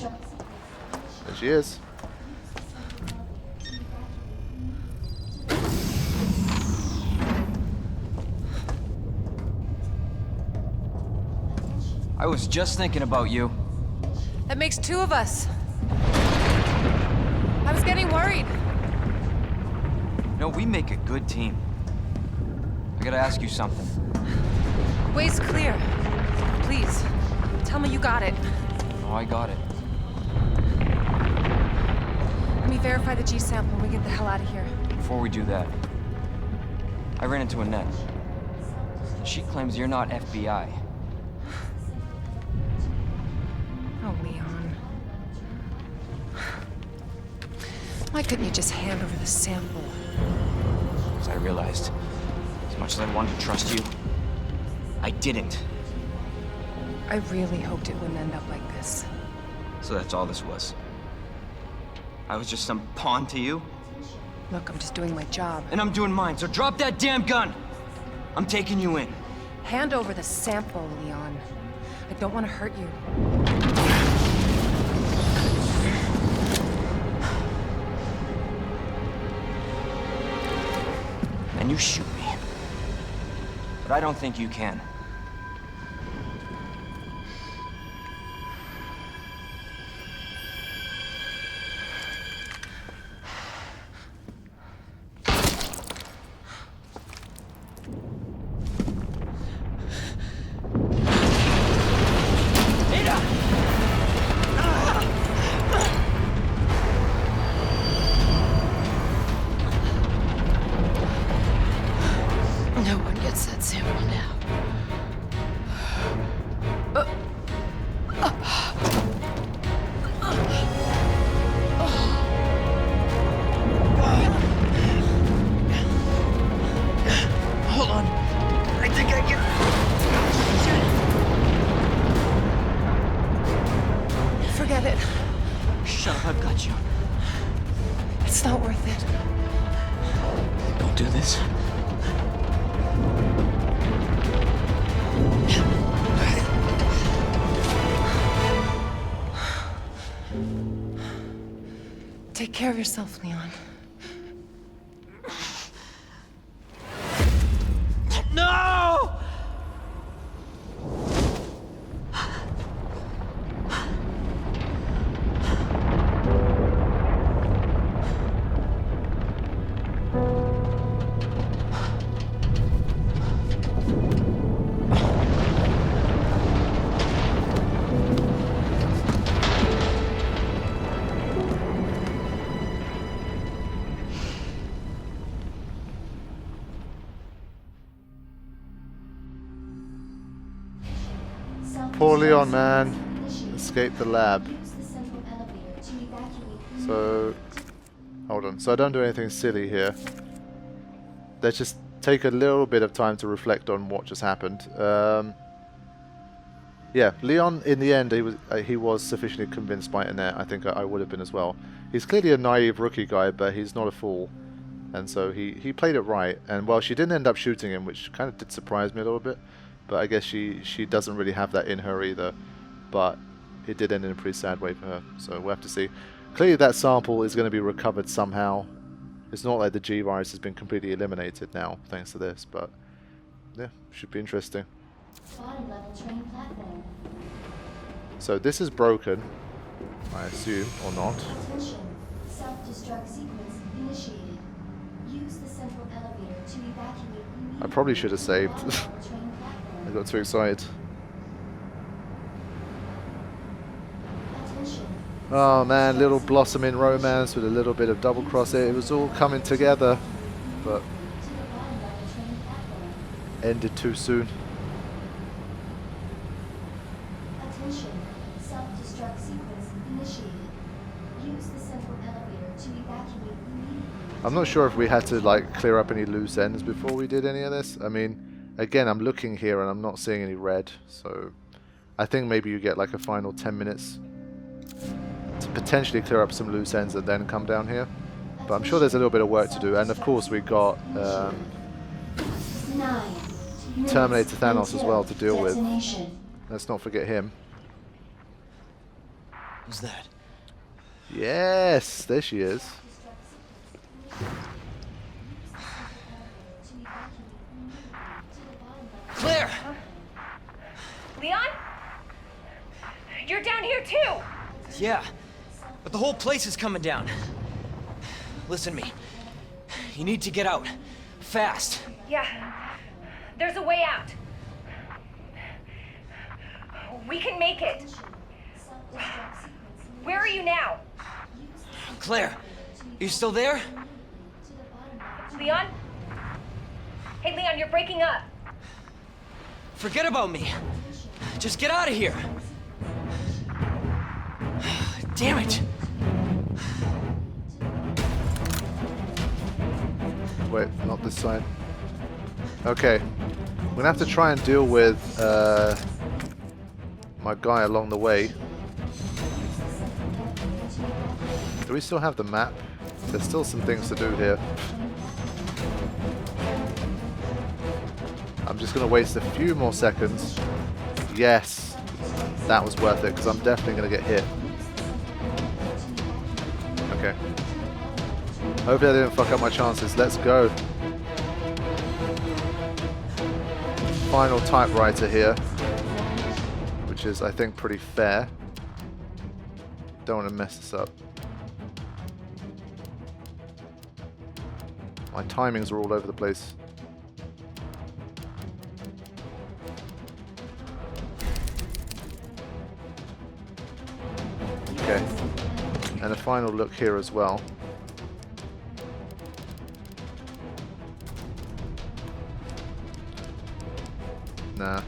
There she is. I was just thinking about you. That makes two of us. I was getting worried. No, we make a good team. I gotta ask you something. Way's clear. Please, tell me you got it. Oh, I got it. Let me verify the G sample and we get the hell out of here. Before we do that, I ran into Annette. She claims you're not FBI. Oh, Leon. Why couldn't you just hand over the sample? As I realized, as much as I wanted to trust you, I didn't. I really hoped it wouldn't end up like this. So that's all this was. I was just some pawn to you, Look, I'm just doing my job. and I'm doing mine, so drop that damn gun! I'm taking you in. Hand over the sample, Leon. I don't want to hurt you. And you shoot me. But I don't think you can. No one gets that sample now. Hold on. I think I can... Forget it. Shut up, I've got you. It's not worth it. Don't do this. Take care of yourself, Leon. No! Poor Leon, man. Escaped the lab. So, hold on. So I don't do anything silly here. Let's just take a little bit of time to reflect on what just happened. Yeah, Leon, in the end, he was sufficiently convinced by Annette. I think I would have been as well. He's clearly a naive rookie guy, but he's not a fool. And so he played it right. And, well, she didn't end up shooting him, which kind of did surprise me a little bit. But I guess she doesn't really have that in her either. But it did end in a pretty sad way for her. So we'll have to see. Clearly that sample is going to be recovered somehow. It's not like the G virus has been completely eliminated now, thanks to this. But yeah, should be interesting. Bottom level train platform. So this is broken, I assume, or not. Attention. Self-destruct sequence initiated. Use the central elevator to evacuate. I probably should have saved. Bottom level train platform. I got too excited. Attention. Oh man, little blossoming romance with a little bit of double cross it. It was all coming together, but To the bottom level train platform. ended too soon. Attention. Self-destruct sequence initiated. Use the central elevator to evacuate immediately. I'm not sure if we had to like clear up any loose ends before we did any of this. I mean, again, I'm looking here and I'm not seeing any red, so I think maybe you get like a final 10 minutes to potentially clear up some loose ends and then come down here. But I'm sure there's a little bit of work to do, and of course we got 9 Terminator Thanos as well to deal with. detonation. Let's not forget him. Who's that? Yes, there she is. Claire! Leon? You're down here too! Yeah, but the whole place is coming down. Listen to me. You need to get out. Fast. Yeah. There's a way out. We can make it. Where are you now? Claire, are you still there? Leon? Hey, Leon, you're breaking up. Forget about me. Just get out of here. Damn it. Wait, not this side. Okay. We're gonna have to try and deal with my guy along the way. Do we still have the map? There's still some things to do here. I'm just gonna waste a few more seconds. Yes! That was worth it, because I'm definitely gonna get hit. Okay. Hopefully I didn't fuck up my chances. Let's go. Final typewriter here, which is, I think, pretty fair. Don't want to mess this up. My timings are all over the place. Okay. And a final look here as well. Nah.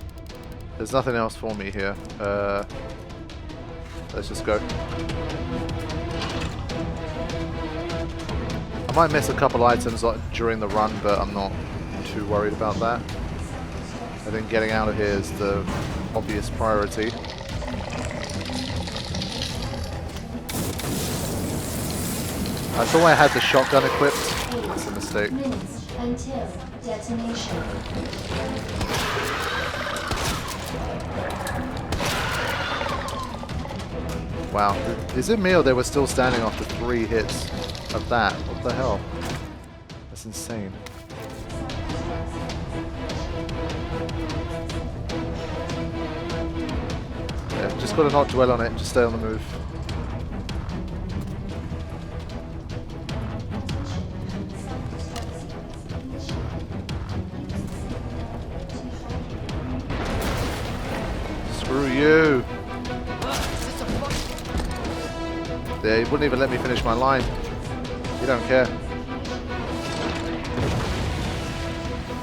There's nothing else for me here. Let's just go. I might miss a couple items during the run, but I'm not too worried about that. I think getting out of here is the obvious priority. I thought I had the shotgun equipped. That's a mistake. Minutes until detonation. Wow. Is it me or they were still standing after 3 hits of that? What the hell? That's insane. Yeah, just gotta not dwell on it, just stay on the move. Screw you! He wouldn't even let me finish my line. He don't care.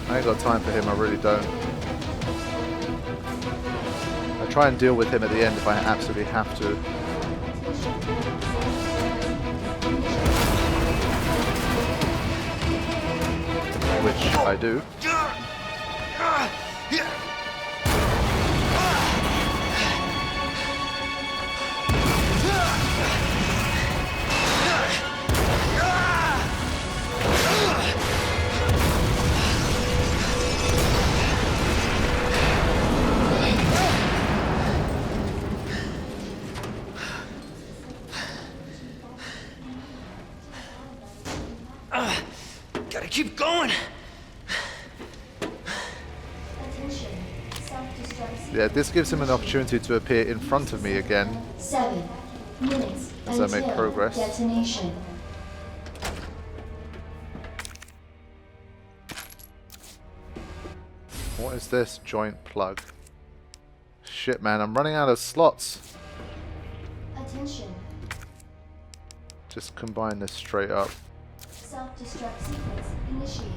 I ain't got time for him, I really don't. I try and deal with him at the end if I absolutely have to. Which I do. Gotta keep going. Yeah, this gives him an opportunity to appear in front of me again. 7 minutes As I until make progress. detonation. What is this? Joint plug. Shit, man, I'm running out of slots. Attention. Just combine this straight up. Self-destruct sequence initiated.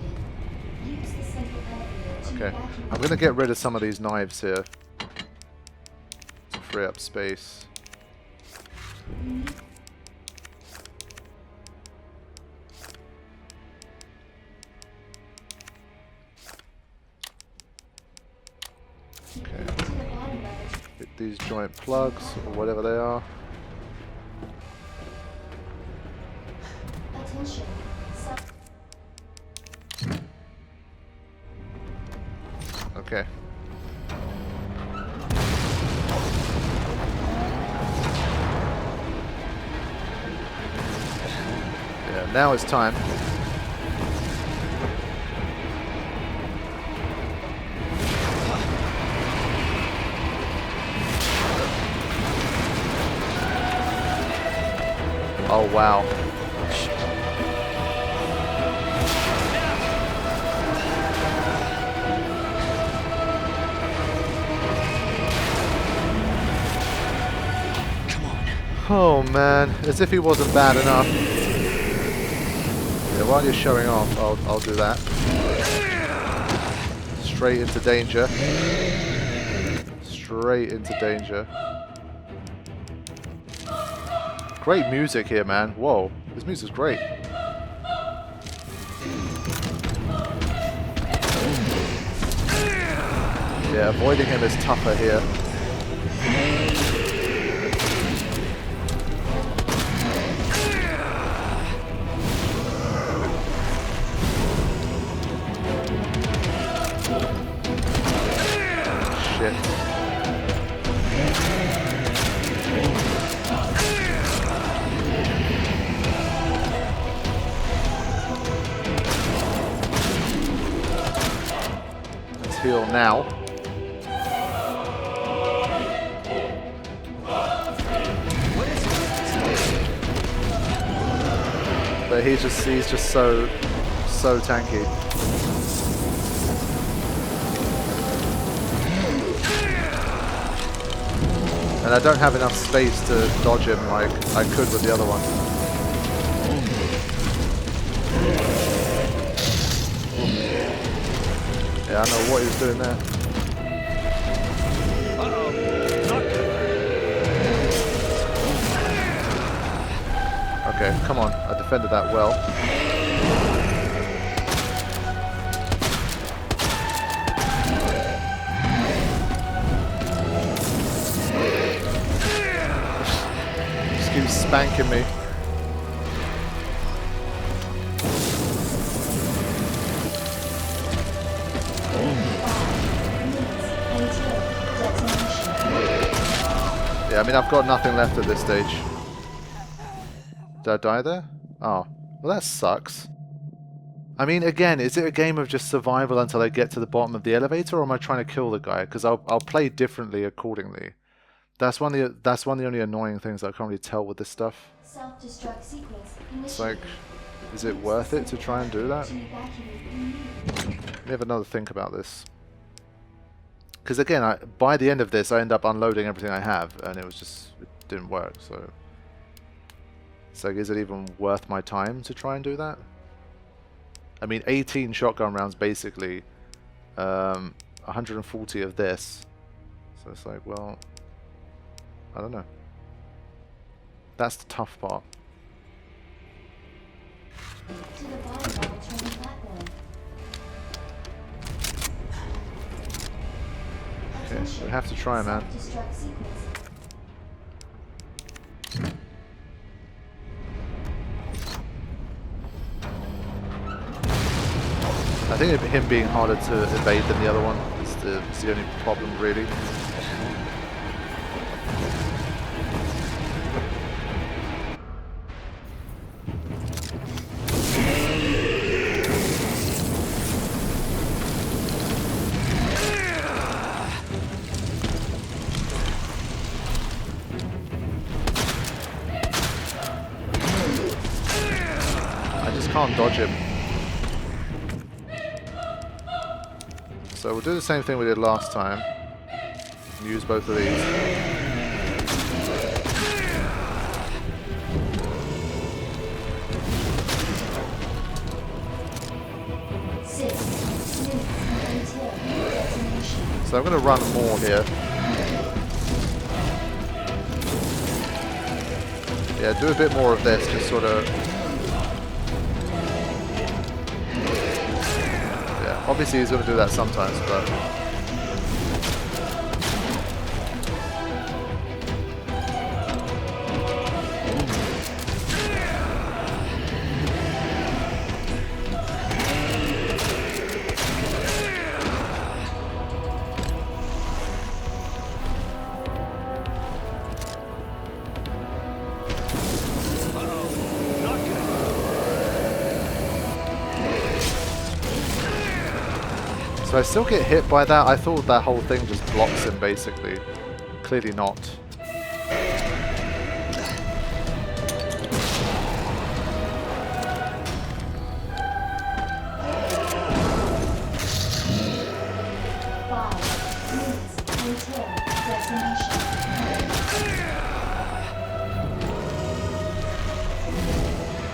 Use the central elevator to Okay, evacuate. I'm gonna get rid of some of these knives here to free up space. Okay, To the bottom level. hit these joint plugs or whatever they are. Attention. Self Okay. Now it's time. Oh wow. Oh man, as if he wasn't bad enough. Yeah, while you're showing off, I'll do that. Straight into danger. Straight into danger. Great music here, man. Whoa, this music's great. Yeah, avoiding him is tougher here. Shit. Let's heal now. But he's just so tanky. And I don't have enough space to dodge him like I could with the other one. Yeah, I know what he was doing there. Okay, come on. I defended that well. Just keeps spanking me. Yeah, I mean, I've got nothing left at this stage. Did I die there? Oh, well that sucks. I mean, again, is it a game of just survival until I get to the bottom of the elevator, or am I trying to kill the guy? Because I'll play differently accordingly. That's one of the only annoying things I can't really tell with this stuff. Self-destruct sequence It's like, is it worth it to try and do that? Let me have another think about this. Because again, by the end of this, I end up unloading everything I have, and it didn't work. So it's like, is it even worth my time to try and do that? I mean, 18 shotgun rounds basically, 140 of this. So it's like, well, I don't know. That's the tough part. to the volleyball training platform. Okay, we have to try, man. Self-destruct sequence. I think him being harder to evade than the other one is the only problem, really. I just can't dodge him. So we'll do the same thing we did last time. Use both of these. So I'm going to run more here. Yeah, do a bit more of this, just sort of... Yeah, obviously he's going to do that sometimes, but... Do I still get hit by that? I thought that whole thing just blocks him, basically. Clearly not.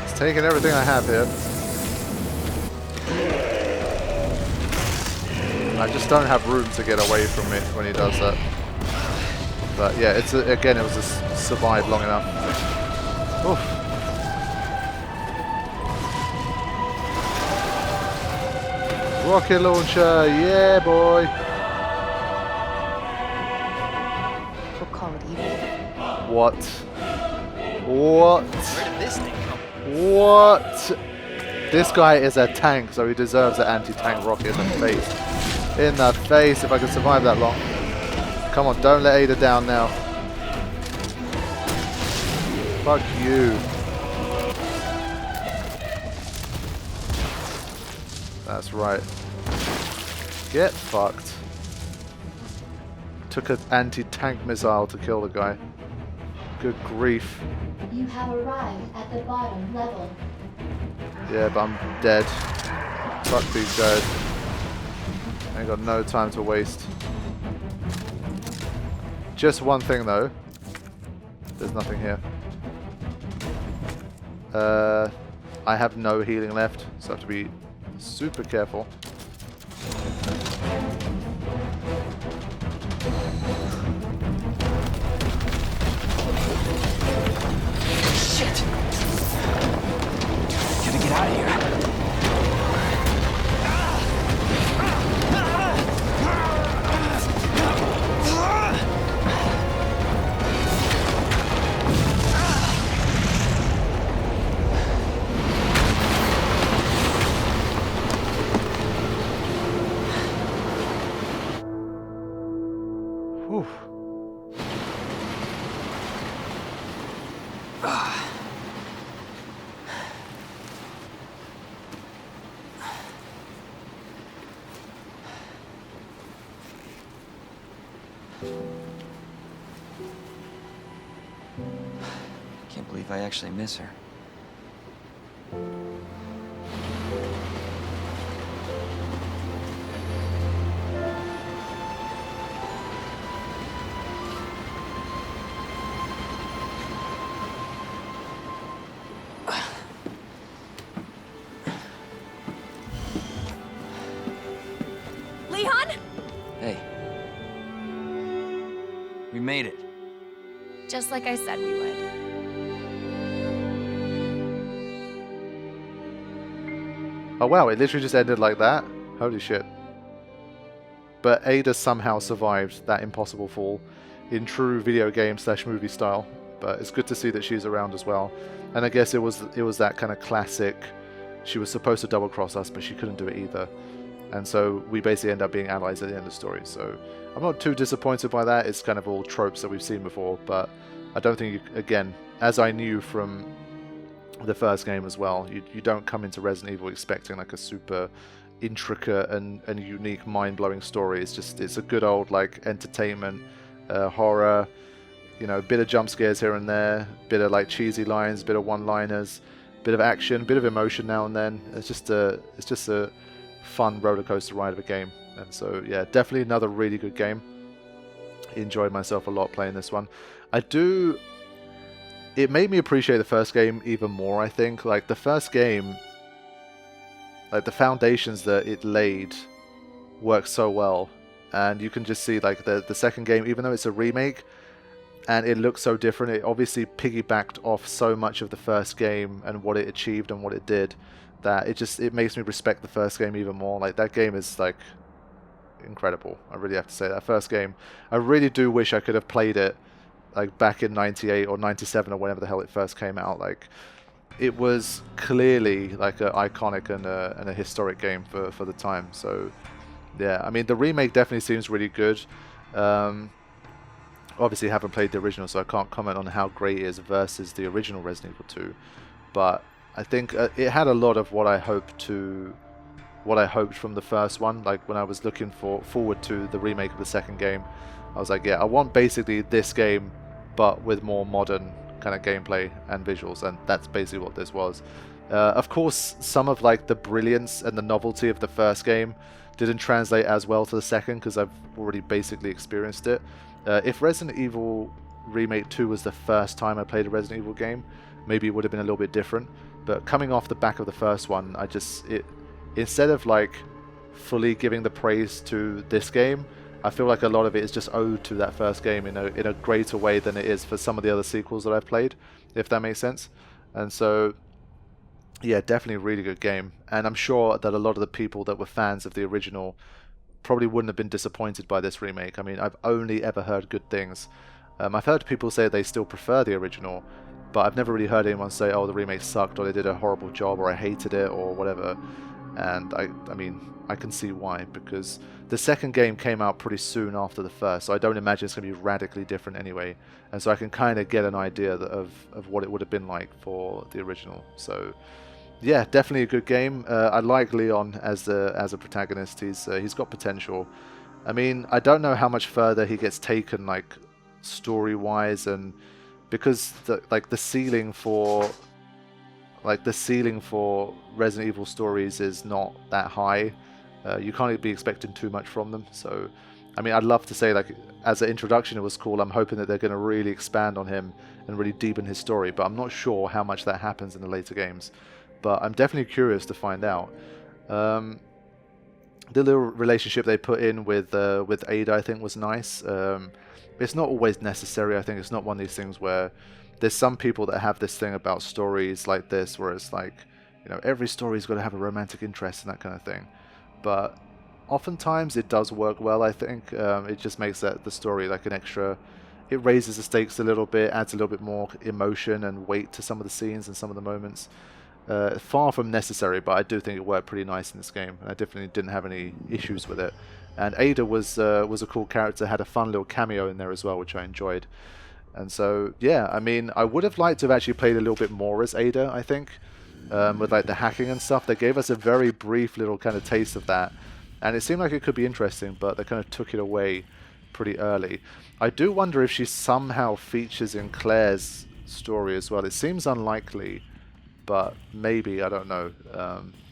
It's taking everything I have here. I just don't have room to get away from it when he does that. But yeah, it's again, it was just survived long enough. Oof. Rocket launcher, yeah, boy. We'll call it evil. What? What? Where did this thing come? What? This guy is a tank, so he deserves an anti-tank rocket in the face. In the face, if I can survive that long. Come on, don't let Ada down now. Fuck you. That's right. Get fucked. Took an anti-tank missile to kill the guy. Good grief. You have arrived at the bottom level. Yeah, but I'm dead. Fuck these guys. Ain't got no time to waste. Just one thing though. There's nothing here. I have no healing left, so I have to be super careful. Shit! Gotta get out of here. Whew. Can't believe I actually miss her. Leon? Hey. We made it. Just like I said we would. Oh wow, it literally just ended like that? Holy shit. But Ada somehow survived that impossible fall in true video game / movie style. But it's good to see that she's around as well. And I guess it was that kind of classic, she was supposed to double cross us, but she couldn't do it either. And so we basically end up being allies at the end of the story. So I'm not too disappointed by that. It's kind of all tropes that we've seen before. But I don't think, again, as I knew from the first game as well, you don't come into Resident Evil expecting like a super intricate and unique, mind-blowing story. It's a good old like entertainment, horror, you know, bit of jump scares here and there, bit of like cheesy lines, bit of one-liners, bit of action, bit of emotion now and then. It's just a fun roller coaster ride of a game. And so yeah, definitely another really good game. Enjoyed myself a lot playing this one. It made me appreciate the first game even more, I think. Like the first game, like the foundations that it laid work so well. And you can just see like the second game, even though it's a remake and it looks so different, it obviously piggybacked off so much of the first game and what it achieved and what it did, that it makes me respect the first game even more. Like that game is like incredible. I really have to say, that first game, I really do wish I could have played it like back in 98 or 97 or whenever the hell it first came out. Like it was clearly like an iconic and a historic game for the time. So yeah, I mean the remake definitely seems really good. Obviously haven't played the original, so I can't comment on how great it is versus the original Resident Evil 2, but I think it had a lot of what I hoped to what I hoped from the first one. Like when I was looking forward to the remake of the second game, I was like, yeah, I want basically this game, but with more modern kind of gameplay and visuals, and that's basically what this was. Of course, some of like the brilliance and the novelty of the first game didn't translate as well to the second because I've already basically experienced it. If Resident Evil Remake 2 was the first time I played a Resident Evil game, maybe it would have been a little bit different. But coming off the back of the first one, instead of like fully giving the praise to this game, I feel like a lot of it is just owed to that first game in a greater way than it is for some of the other sequels that I've played, if that makes sense. And so, yeah, definitely a really good game. And I'm sure that a lot of the people that were fans of the original probably wouldn't have been disappointed by this remake. I mean, I've only ever heard good things. I've heard people say they still prefer the original, but I've never really heard anyone say, oh, the remake sucked, or they did a horrible job, or I hated it, or whatever. And I mean, I can see why, because the second game came out pretty soon after the first, so I don't imagine it's going to be radically different anyway. And so I can kind of get an idea of what it would have been like for the original. So yeah, definitely a good game. I like Leon as a protagonist. He's got potential. I mean, I don't know how much further he gets taken, like story-wise, and because the ceiling for Resident Evil stories is not that high. You can't be expecting too much from them. So, I mean, I'd love to say, like, as an introduction, it was cool. I'm hoping that they're going to really expand on him and really deepen his story, but I'm not sure how much that happens in the later games. But I'm definitely curious to find out. The little relationship they put in with Ada, I think, was nice. It's not always necessary. I think it's not one of these things where there's some people that have this thing about stories like this, where it's like, you know, every story's got to have a romantic interest and that kind of thing. But oftentimes it does work well, I think. It just makes the story like an extra... It raises the stakes a little bit, adds a little bit more emotion and weight to some of the scenes and some of the moments. Far from necessary, but I do think it worked pretty nice in this game. I definitely didn't have any issues with it. And Ada was a cool character, had a fun little cameo in there as well, which I enjoyed. And so, yeah, I mean, I would have liked to have actually played a little bit more as Ada, I think, with like the hacking and stuff. They gave us a very brief little kind of taste of that, and it seemed like it could be interesting, but they kind of took it away pretty early. I do wonder if she somehow features in Claire's story as well. It seems unlikely, but maybe, I don't know.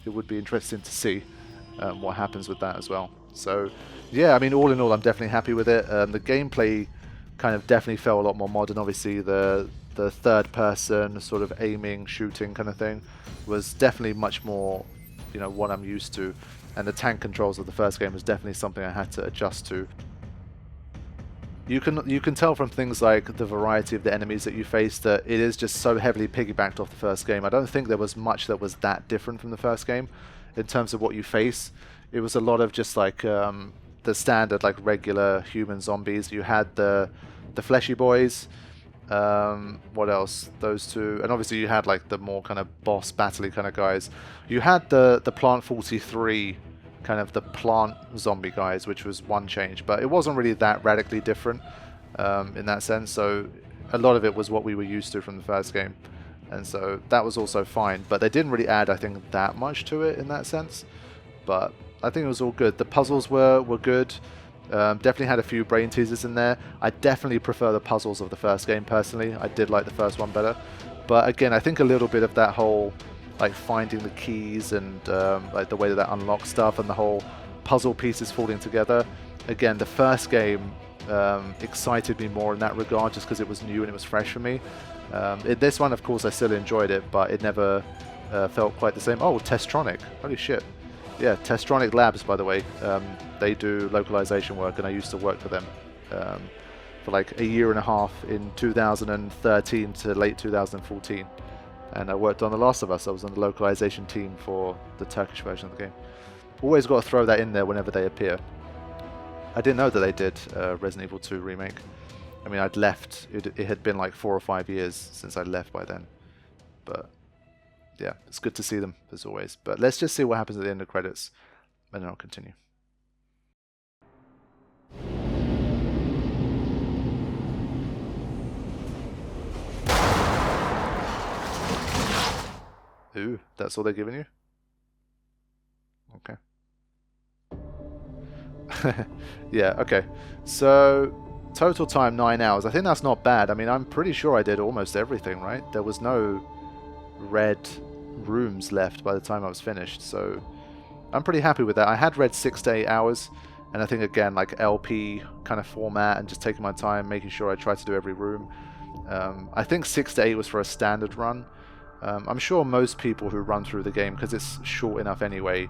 It would be interesting to see what happens with that as well. So, yeah, I mean, all in all, I'm definitely happy with it. The gameplay kind of definitely felt a lot more modern. Obviously, the third person sort of aiming, shooting kind of thing was definitely much more, you know, what I'm used to. And the tank controls of the first game was definitely something I had to adjust to. You can tell from things like the variety of the enemies that you face that it is just so heavily piggybacked off the first game. I don't think there was much that was that different from the first game in terms of what you face. It was a lot of just like the standard, like regular human zombies. You had the fleshy boys. What else? Those two, and obviously you had like the more kind of boss battle-y kind of guys. You had the Plant 43, kind of the plant zombie guys, which was one change, but it wasn't really that radically different in that sense. So a lot of it was what we were used to from the first game, and so that was also fine. But they didn't really add, I think, that much to it in that sense. But I think it was all good. The puzzles were good. Definitely had a few brain teasers in there. I definitely prefer the puzzles of the first game personally. I did like the first one better. But again, I think a little bit of that whole like finding the keys and like the way that unlocks stuff and the whole puzzle pieces falling together. Again, the first game excited me more in that regard just because it was new and it was fresh for me. This one, of course, I still enjoyed it, but it never felt quite the same. Oh, Testronic. Holy shit. Yeah, Testronic Labs, by the way. They do localization work, and I used to work for them for like a year and a half in 2013 to late 2014. And I worked on The Last of Us. I was on the localization team for the Turkish version of the game. Always got to throw that in there whenever they appear. I didn't know that they did Resident Evil 2 Remake. I mean, I'd left. It had been like 4 or 5 years since I'd left by then. But yeah, it's good to see them, as always. But let's just see what happens at the end of credits, and then I'll continue. Ooh, that's all they're giving you? Okay. Yeah, okay. So, total time 9 hours. I think that's not bad. I mean, I'm pretty sure I did almost everything, right? There was no red rooms left by the time I was finished, so I'm pretty happy with that. I had read 6 to 8 hours, and I think, again, like LP kind of format and just taking my time, making sure I try to do every room. I think 6 to 8 was for a standard run. I'm sure most people who run through the game, because it's short enough anyway,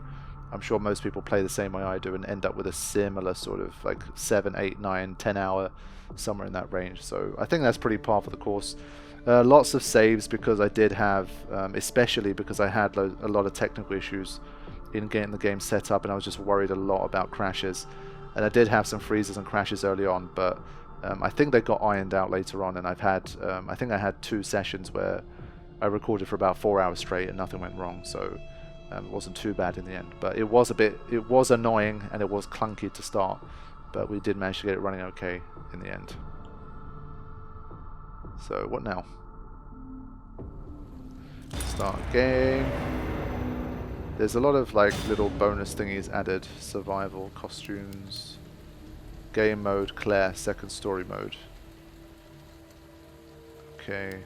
I'm sure most people play the same way I do and end up with a similar sort of like 7, 8, 9, 10 hour, somewhere in that range. So I think that's pretty par for the course. Lots of saves because I did have, especially because I had a lot of technical issues in getting the game set up, and I was just worried a lot about crashes. And I did have some freezes and crashes early on, but I think they got ironed out later on, and I've had, I think I had 2 sessions where I recorded for about 4 hours straight and nothing went wrong, so it wasn't too bad in the end. But it was annoying and it was clunky to start, but we did manage to get it running okay in the end. So what now? Start game. There's a lot of like little bonus thingies added. Survival, costumes, game mode, Claire, second story mode. Okay.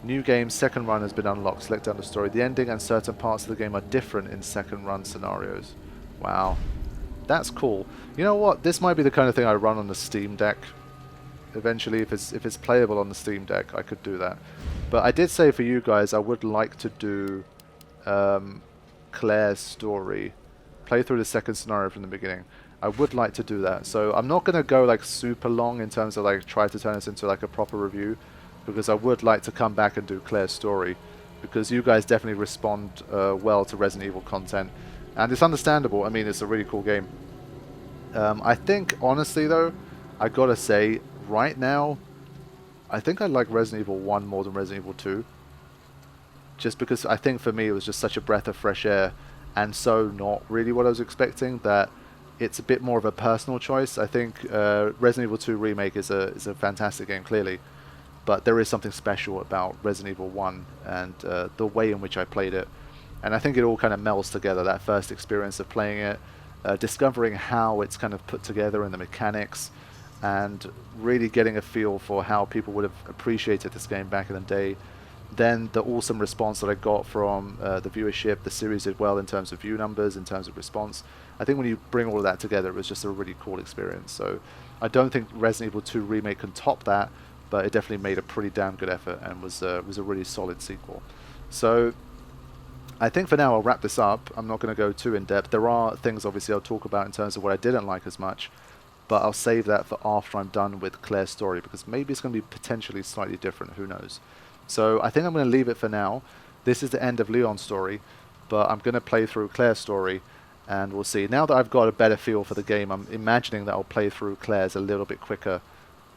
New game, second run has been unlocked. Select down the story. The ending and certain parts of the game are different in second run scenarios. Wow. That's cool. You know what? This might be the kind of thing I run on the Steam Deck. Eventually, if it's playable on the Steam Deck, I could do that. But I did say for you guys, I would like to do Claire's story. Play through the second scenario from the beginning. I would like to do that. So I'm not going to go like super long in terms of like try to turn this into like a proper review, because I would like to come back and do Claire's story, because you guys definitely respond well to Resident Evil content, and it's understandable. I mean, it's a really cool game. I think, honestly though, I gotta say, right now, I think I like Resident Evil 1 more than Resident Evil 2, just because I think for me it was just such a breath of fresh air, and so not really what I was expecting, that it's a bit more of a personal choice. I think Resident Evil 2 Remake is a fantastic game, clearly. But there is something special about Resident Evil 1 and the way in which I played it. And I think it all kind of melds together, that first experience of playing it, discovering how it's kind of put together and the mechanics, and really getting a feel for how people would have appreciated this game back in the day. Then the awesome response that I got from the viewership. The series did well in terms of view numbers, in terms of response. I think when you bring all of that together, it was just a really cool experience. So I don't think Resident Evil 2 Remake can top that, but it definitely made a pretty damn good effort and was a really solid sequel. So I think for now I'll wrap this up. I'm not going to go too in depth. There are things obviously I'll talk about in terms of what I didn't like as much, but I'll save that for after I'm done with Claire's story, because maybe it's going to be potentially slightly different, who knows. So I think I'm going to leave it for now. This is the end of Leon's story, but I'm going to play through Claire's story, and we'll see. Now that I've got a better feel for the game, I'm imagining that I'll play through Claire's a little bit quicker,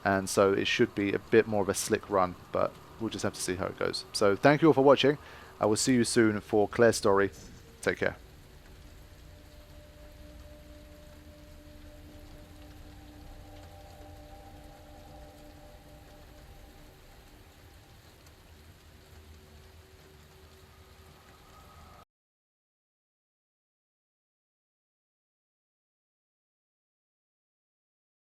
and so it should be a bit more of a slick run, but we'll just have to see how it goes. So thank you all for watching. I will see you soon for Claire's story. Take care.